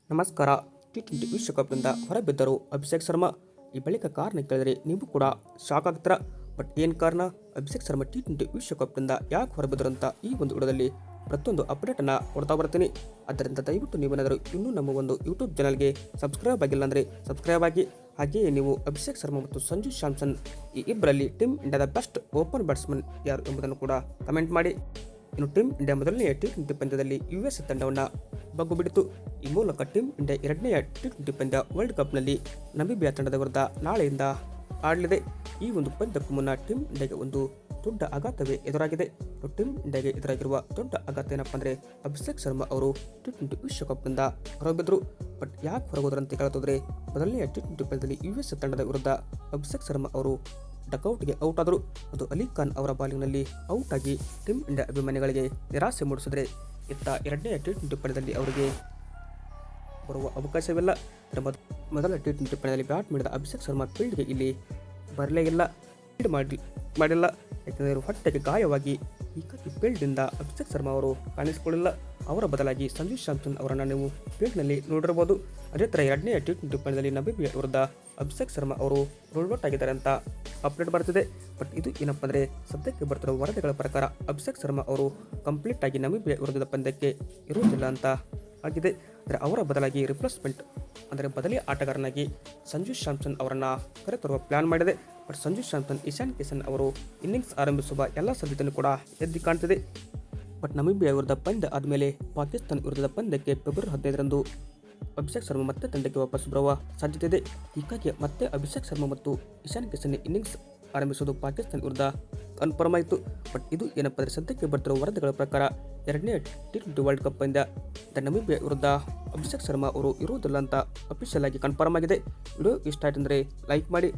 ನಮಸ್ಕಾರ. ಟಿ20 ವಿಶ್ವಕಪ್ನಿಂದ ಹೊರಬಿದ್ದರು ಅಭಿಷೇಕ್ ಶರ್ಮಾ. ಈ ಬಳಿಕ ಕಾರಣ ಕೇಳಿದರೆ ನೀವು ಕೂಡ ಶಾಕ್ ಆಗ್ತೀರಾ. ಬಟ್ ಏನು ಕಾರಣ? ಅಭಿಷೇಕ್ ಶರ್ಮಾ ಟಿ20 ವಿಶ್ವಕಪ್ನಿಂದ ಯಾಕೆ ಹೊರಬಿದ್ದರು ಅಂತ ಈ ಒಂದು ವಿಡಿಯೋದಲ್ಲಿ ಪ್ರತಿಯೊಂದು ಅಪ್ಡೇಟನ್ನು ಕೊಡ್ತಾ ಬರ್ತೀನಿ. ಆದ್ದರಿಂದ ದಯವಿಟ್ಟು ನೀವೇನಾದರೂ ಇನ್ನೂ ನಮ್ಮ ಒಂದು ಯೂಟ್ಯೂಬ್ ಚಾನಲ್ಗೆ ಸಬ್ಸ್ಕ್ರೈಬ್ ಆಗಿಲ್ಲ ಅಂದರೆ ಸಬ್ಸ್ಕ್ರೈಬ್ ಆಗಿ. ಹಾಗೆಯೇ ನೀವು ಅಭಿಷೇಕ್ ಶರ್ಮಾ ಮತ್ತು ಸಂಜು ಸ್ಯಾಮ್ಸನ್ ಈ ಇಬ್ಬರಲ್ಲಿ ಟೀಮ್ ಇಂಡಿಯಾದ ಬೆಸ್ಟ್ ಓಪನ್ ಬ್ಯಾಟ್ಸ್ಮನ್ ಯಾರು ಎಂಬುದನ್ನು ಕೂಡ ಕಮೆಂಟ್ ಮಾಡಿ. ಇನ್ನು ಟೀಮ್ ಇಂಡಿಯಾ ಮೊದಲನೆಯ ಟಿ20 ಪಂದ್ಯದಲ್ಲಿ ಯುಎಸ್ ತಂಡವನ್ನು ಬಗ್ಗು ಬಿಡಿತು. ಈ ಮೂಲಕ ಟೀಮ್ ಇಂಡಿಯಾ ಎರಡನೆಯ ಟಿ20 ಪಂದ್ಯ ವರ್ಲ್ಡ್ ಕಪ್ನಲ್ಲಿ ನಮೀಬಿಯಾ ತಂಡದ ವಿರುದ್ಧ ನಾಳೆಯಿಂದ ಆಡಲಿದೆ. ಈ ಒಂದು ಪಂದ್ಯಕ್ಕೂ ಮುನ್ನ ಟೀಮ್ ಇಂಡಿಯಾಗೆ ಒಂದು ದೊಡ್ಡ ಆಘಾತವೇ ಎದುರಾಗಿದೆ. ಟೀಮ್ ಇಂಡಿಯಾಗೆ ಎದುರಾಗಿರುವ ದೊಡ್ಡ ಆಘಾತ ಏನಪ್ಪ ಅಂದರೆ ಅಭಿಷೇಕ್ ಶರ್ಮಾ ಅವರು ಟಿ20 ವಿಶ್ವಕಪ್ನಿಂದ ಹೊರಬಿದ್ದರು. ಬಟ್ ಯಾಕೆ ಹೊರಗೋದ್ರಂತ ಕೇಳ್ತಿದ್ರೆ, ಮೊದಲನೆಯ ಟಿ20 ಪಂದ್ಯದಲ್ಲಿ ಯುಎಸ್ ತಂಡದ ವಿರುದ್ಧ ಅಭಿಷೇಕ್ ಶರ್ಮಾ ಅವರು ಡಕೌಟ್ಗೆ ಔಟ್ ಆದರು. ಅದು ಅಲಿ ಖಾನ್ ಅವರ ಬಾಲಿಂಗ್ನಲ್ಲಿ ಔಟ್ ಆಗಿ ಟೀಮ್ ಇಂಡಿಯಾ ಅಭಿಮಾನಿಗಳಿಗೆ ನಿರಾಸೆ ಮೂಡಿಸಿದರೆ, ಇತ್ತ ಎರಡನೆಯ ಟಿ20 ಪಂದ್ಯದಲ್ಲಿ ಅವರಿಗೆ ಬರುವ ಅವಕಾಶವಿಲ್ಲ. ಮೊದಲ ಟಿ20 ಪಂದ್ಯದಲ್ಲಿ ಬ್ಯಾಟ್ ಮಾಡಿದ ಅಭಿಷೇಕ್ ಶರ್ಮಾ ಫೀಲ್ಡ್ಗೆ ಇಲ್ಲಿ ಬರಲೇ ಇಲ್ಲ, ಮಾಡಿಲ್ಲ. ಯಾಕೆಂದರೆ ಹೊಟ್ಟೆಗೆ ಗಾಯವಾಗಿ ಹೀಗಾಗಿ ಫೀಲ್ಡ್ನಿಂದ ಅಭಿಷೇಕ್ ಶರ್ಮಾ ಅವರು ಕಾಣಿಸಿಕೊಳ್ಳಿಲ್ಲ. ಅವರ ಬದಲಾಗಿ ಸಂಜು ಸ್ಯಾಮ್ಸನ್ ಅವರನ್ನು ನೀವು ಫೀಲ್ಡ್ನಲ್ಲಿ ನೋಡಿರಬಹುದು. ಅದೇ ಥರ ಎರಡನೆಯ ಟಿ20 ಪಂದ್ಯದಲ್ಲಿ ನಮೀಬಿಯಾ ವಿರುದ್ಧ ಅಭಿಷೇಕ್ ಶರ್ಮಾ ಅವರು ರೋಲ್ ಔಟ್ ಆಗಿದ್ದಾರೆ ಅಂತ ಅಪ್ಡೇಟ್ ಬರ್ತಿದೆ. ಬಟ್ ಇದು ಏನಪ್ಪ ಅಂದರೆ ಸದ್ಯಕ್ಕೆ ಬರ್ತಿರುವ ವರದಿಗಳ ಪ್ರಕಾರ ಅಭಿಷೇಕ್ ಶರ್ಮಾ ಅವರು ಕಂಪ್ಲೀಟ್ ಆಗಿ ನಮೀಬಿಯಾ ವಿರುದ್ಧದ ಪಂದ್ಯಕ್ಕೆ ಇರುವುದಿಲ್ಲ ಅಂತ ಆಗಿದೆ. ಅಂದರೆ ಅವರ ಬದಲಾಗಿ ರಿಪ್ಲೇಸ್ಮೆಂಟ್ ಅಂದರೆ ಬದಲಿ ಆಟಗಾರನಾಗಿ ಸಂಜು ಸ್ಯಾಮ್ಸನ್ ಅವರನ್ನು ಕರೆತರುವ ಪ್ಲಾನ್ ಮಾಡಿದೆ. ಬಟ್ ಸಂಜು ಸ್ಯಾಮ್ಸನ್, ಇಶಾನ್ ಕಿಶನ್ ಅವರು ಇನ್ನಿಂಗ್ಸ್ ಆರಂಭಿಸುವ ಎಲ್ಲ ಸಾಧ್ಯತೆಯೂ ಕೂಡ ಎದ್ದು ಕಾಣ್ತಿದೆ. ಬಟ್ ನಮೀಬಿಯಾ ವಿರುದ್ಧ ಪಂದ್ಯ ಆದಮೇಲೆ ಪಾಕಿಸ್ತಾನ ವಿರುದ್ಧದ ಪಂದ್ಯಕ್ಕೆ ಫೆಬ್ರವರಿ 15ರಂದು ಅಭಿಷೇಕ್ ಶರ್ಮಾ ಮತ್ತೆ ತಂಡಕ್ಕೆ ವಾಪಸ್ ಬರುವ ಸಾಧ್ಯತೆ ಇದೆ. ಹೀಗಾಗಿ ಮತ್ತೆ ಅಭಿಷೇಕ್ ಶರ್ಮಾ ಮತ್ತು ಇಶಾನ್ ಕಿಶನ್ ಇನ್ನಿಂಗ್ಸ್ ಆರಂಭಿಸುವುದು ಪಾಕಿಸ್ತಾನ ವಿರುದ್ಧ ಕನ್ಫರ್ಮ್ ಆಯಿತು. ಬಟ್ ಇದು ಏನಪ್ಪ ಅಂದರೆ ಸದ್ಯಕ್ಕೆ ಬರ್ತಿರುವ ವರದಿಗಳ ಪ್ರಕಾರ ಎರಡನೇ ಟಿ20 ವರ್ಲ್ಡ್ ಕಪ್ ಪಂದ್ಯ ನಮೀಬಿಯಾ ವಿರುದ್ಧ ಅಭಿಷೇಕ್ ಶರ್ಮಾ ಅವರು ಇರುವುದಿಲ್ಲ ಅಂತ ಅಫಿಷಿಯಲ್ ಆಗಿ ಕನ್ಫರ್ಮ್ ಆಗಿದೆ. ವಿಡಿಯೋ ಇಷ್ಟ ಆಯ್ತು ಅಂದರೆ ಲೈಕ್ ಮಾಡಿ.